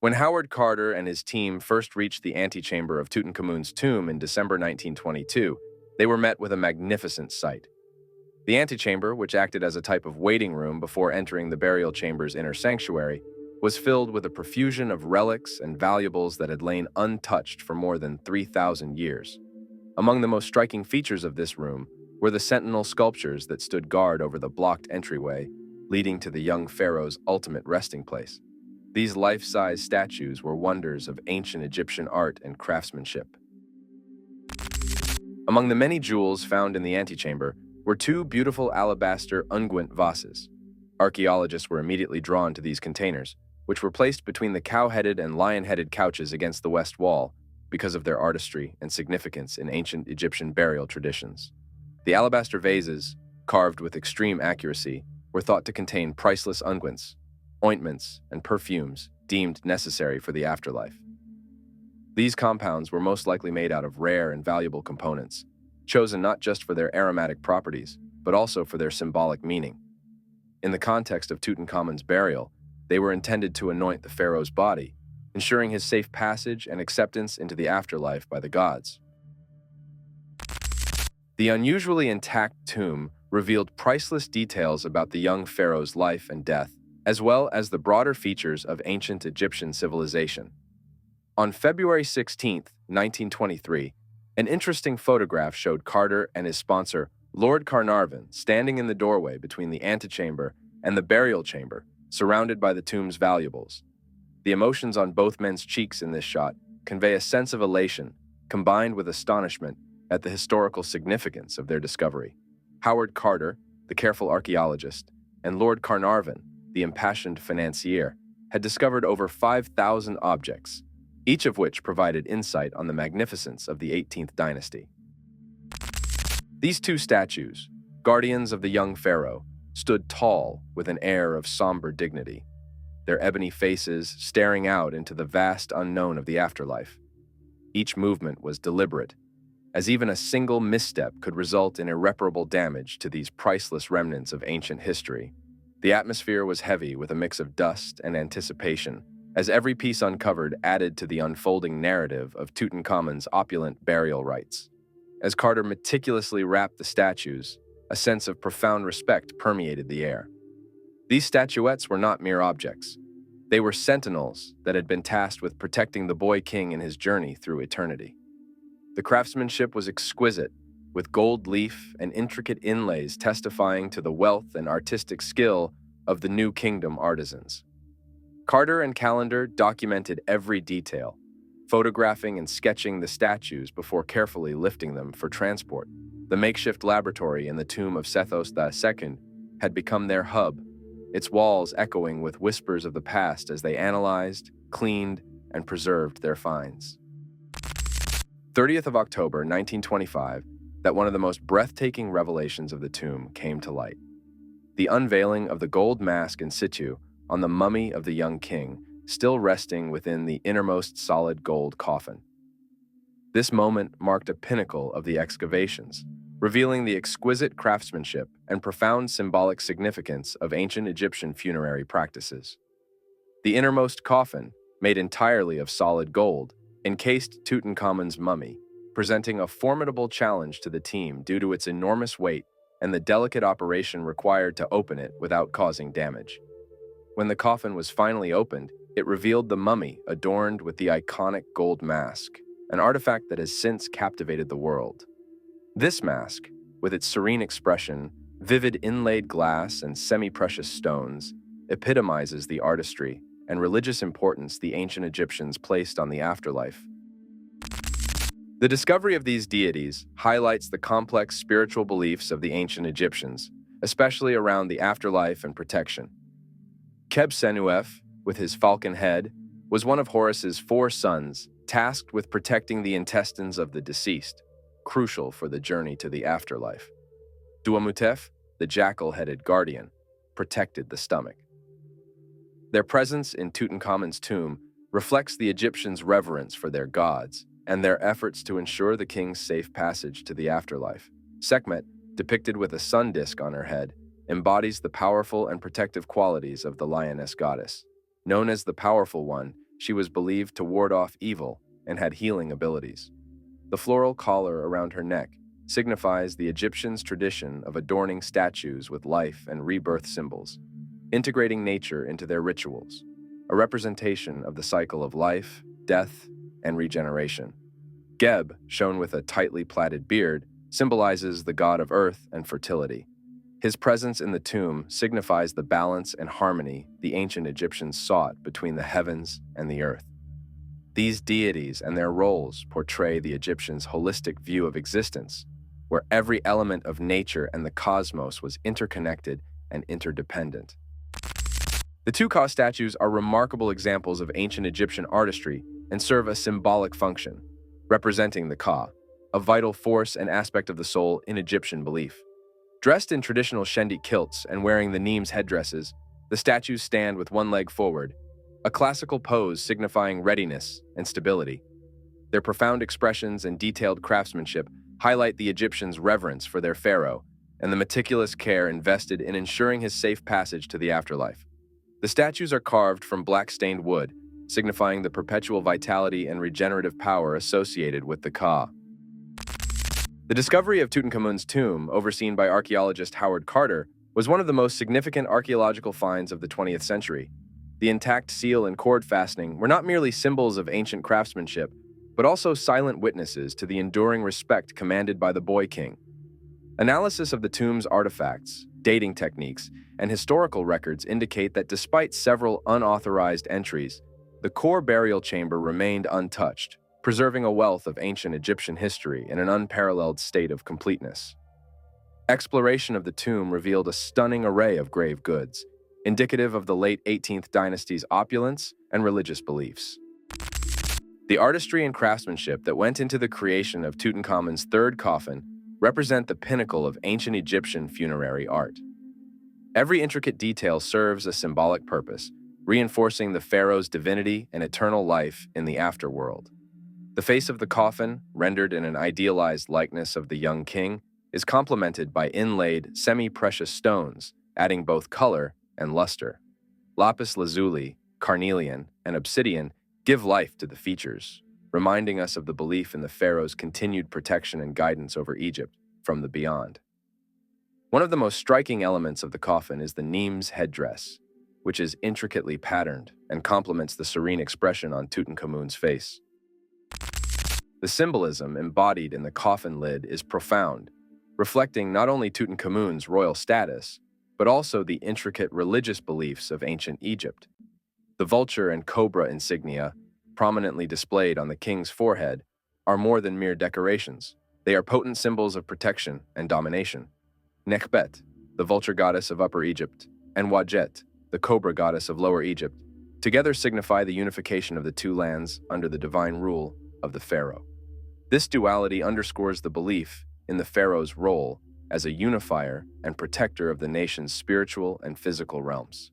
When Howard Carter and his team first reached the antechamber of Tutankhamun's tomb in December 1922, they were met with a magnificent sight. The antechamber, which acted as a type of waiting room before entering the burial chamber's inner sanctuary, was filled with a profusion of relics and valuables that had lain untouched for more than 3,000 years. Among the most striking features of this room were the sentinel sculptures that stood guard over the blocked entryway, leading to the young pharaoh's ultimate resting place. These life-size statues were wonders of ancient Egyptian art and craftsmanship. Among the many jewels found in the antechamber were two beautiful alabaster unguent vases. Archaeologists were immediately drawn to these containers, which were placed between the cow-headed and lion-headed couches against the west wall because of their artistry and significance in ancient Egyptian burial traditions. The alabaster vases, carved with extreme accuracy, were thought to contain priceless unguents, ointments, and perfumes deemed necessary for the afterlife. These compounds were most likely made out of rare and valuable components, chosen not just for their aromatic properties, but also for their symbolic meaning. In the context of Tutankhamun's burial, they were intended to anoint the pharaoh's body, ensuring his safe passage and acceptance into the afterlife by the gods. The unusually intact tomb revealed priceless details about the young pharaoh's life and death, as well as the broader features of ancient Egyptian civilization. On February 16, 1923, an interesting photograph showed Carter and his sponsor, Lord Carnarvon, standing in the doorway between the antechamber and the burial chamber, surrounded by the tomb's valuables. The emotions on both men's cheeks in this shot convey a sense of elation, combined with astonishment at the historical significance of their discovery. Howard Carter, the careful archaeologist, and Lord Carnarvon, the impassioned financier, had discovered over 5,000 objects, each of which provided insight on the magnificence of the 18th dynasty. These two statues, guardians of the young pharaoh, stood tall with an air of somber dignity, their ebony faces staring out into the vast unknown of the afterlife. Each movement was deliberate, as even a single misstep could result in irreparable damage to these priceless remnants of ancient history. The atmosphere was heavy with a mix of dust and anticipation, as every piece uncovered added to the unfolding narrative of Tutankhamun's opulent burial rites. As Carter meticulously wrapped the statues, a sense of profound respect permeated the air. These statuettes were not mere objects. They were sentinels that had been tasked with protecting the boy king in his journey through eternity. The craftsmanship was exquisite, with gold leaf and intricate inlays testifying to the wealth and artistic skill of the New Kingdom artisans. Carter and Callender documented every detail, photographing and sketching the statues before carefully lifting them for transport. The makeshift laboratory in the tomb of Sethos II had become their hub, its walls echoing with whispers of the past as they analyzed, cleaned, and preserved their finds. 30th of October, 1925, that one of the most breathtaking revelations of the tomb came to light. The unveiling of the gold mask in situ on the mummy of the young king, still resting within the innermost solid gold coffin. This moment marked a pinnacle of the excavations, revealing the exquisite craftsmanship and profound symbolic significance of ancient Egyptian funerary practices. The innermost coffin, made entirely of solid gold, encased Tutankhamun's mummy, presenting a formidable challenge to the team due to its enormous weight and the delicate operation required to open it without causing damage. When the coffin was finally opened, it revealed the mummy adorned with the iconic gold mask, an artifact that has since captivated the world. This mask, with its serene expression, vivid inlaid glass, and semi-precious stones, epitomizes the artistry and religious importance the ancient Egyptians placed on the afterlife. The discovery of these deities highlights the complex spiritual beliefs of the ancient Egyptians, especially around the afterlife and protection. Qebhsenuef, with his falcon head, was one of Horus's 4 sons, tasked with protecting the intestines of the deceased, crucial for the journey to the afterlife. Duamutef, the jackal-headed guardian, protected the stomach. Their presence in Tutankhamun's tomb reflects the Egyptians' reverence for their gods and their efforts to ensure the king's safe passage to the afterlife. Sekhmet, depicted with a sun disk on her head, embodies the powerful and protective qualities of the lioness goddess. Known as the Powerful One, she was believed to ward off evil and had healing abilities. The floral collar around her neck signifies the Egyptians' tradition of adorning statues with life and rebirth symbols, integrating nature into their rituals, a representation of the cycle of life, death, and regeneration. Geb, shown with a tightly plaited beard, symbolizes the god of earth and fertility. His presence in the tomb signifies the balance and harmony the ancient Egyptians sought between the heavens and the earth. These deities and their roles portray the Egyptians' holistic view of existence, where every element of nature and the cosmos was interconnected and interdependent. The two Ka statues are remarkable examples of ancient Egyptian artistry and serve a symbolic function, representing the Ka, a vital force and aspect of the soul in Egyptian belief. Dressed in traditional shendi kilts and wearing the Nemes headdresses, the statues stand with one leg forward, a classical pose signifying readiness and stability. Their profound expressions and detailed craftsmanship highlight the Egyptians' reverence for their pharaoh and the meticulous care invested in ensuring his safe passage to the afterlife. The statues are carved from black-stained wood, signifying the perpetual vitality and regenerative power associated with the Ka. The discovery of Tutankhamun's tomb, overseen by archaeologist Howard Carter, was one of the most significant archaeological finds of the 20th century. The intact seal and cord fastening were not merely symbols of ancient craftsmanship, but also silent witnesses to the enduring respect commanded by the Boy King. Analysis of the tomb's artifacts, dating techniques, and historical records indicate that despite several unauthorized entries, the core burial chamber remained untouched, preserving a wealth of ancient Egyptian history in an unparalleled state of completeness. Exploration of the tomb revealed a stunning array of grave goods, indicative of the late 18th dynasty's opulence and religious beliefs. The artistry and craftsmanship that went into the creation of Tutankhamun's third coffin represent the pinnacle of ancient Egyptian funerary art. Every intricate detail serves a symbolic purpose, reinforcing the pharaoh's divinity and eternal life in the afterworld. The face of the coffin, rendered in an idealized likeness of the young king, is complemented by inlaid, semi-precious stones, adding both color and luster. Lapis lazuli, carnelian, and obsidian give life to the features, reminding us of the belief in the pharaoh's continued protection and guidance over Egypt from the beyond. One of the most striking elements of the coffin is the Nemes headdress, which is intricately patterned and complements the serene expression on Tutankhamun's face. The symbolism embodied in the coffin lid is profound, reflecting not only Tutankhamun's royal status, but also the intricate religious beliefs of ancient Egypt. The vulture and cobra insignia, prominently displayed on the king's forehead, are more than mere decorations. They are potent symbols of protection and domination. Nekhbet, the vulture goddess of Upper Egypt, and Wajet, the cobra goddess of Lower Egypt, together signify the unification of the two lands under the divine rule of the pharaoh. This duality underscores the belief in the pharaoh's role as a unifier and protector of the nation's spiritual and physical realms.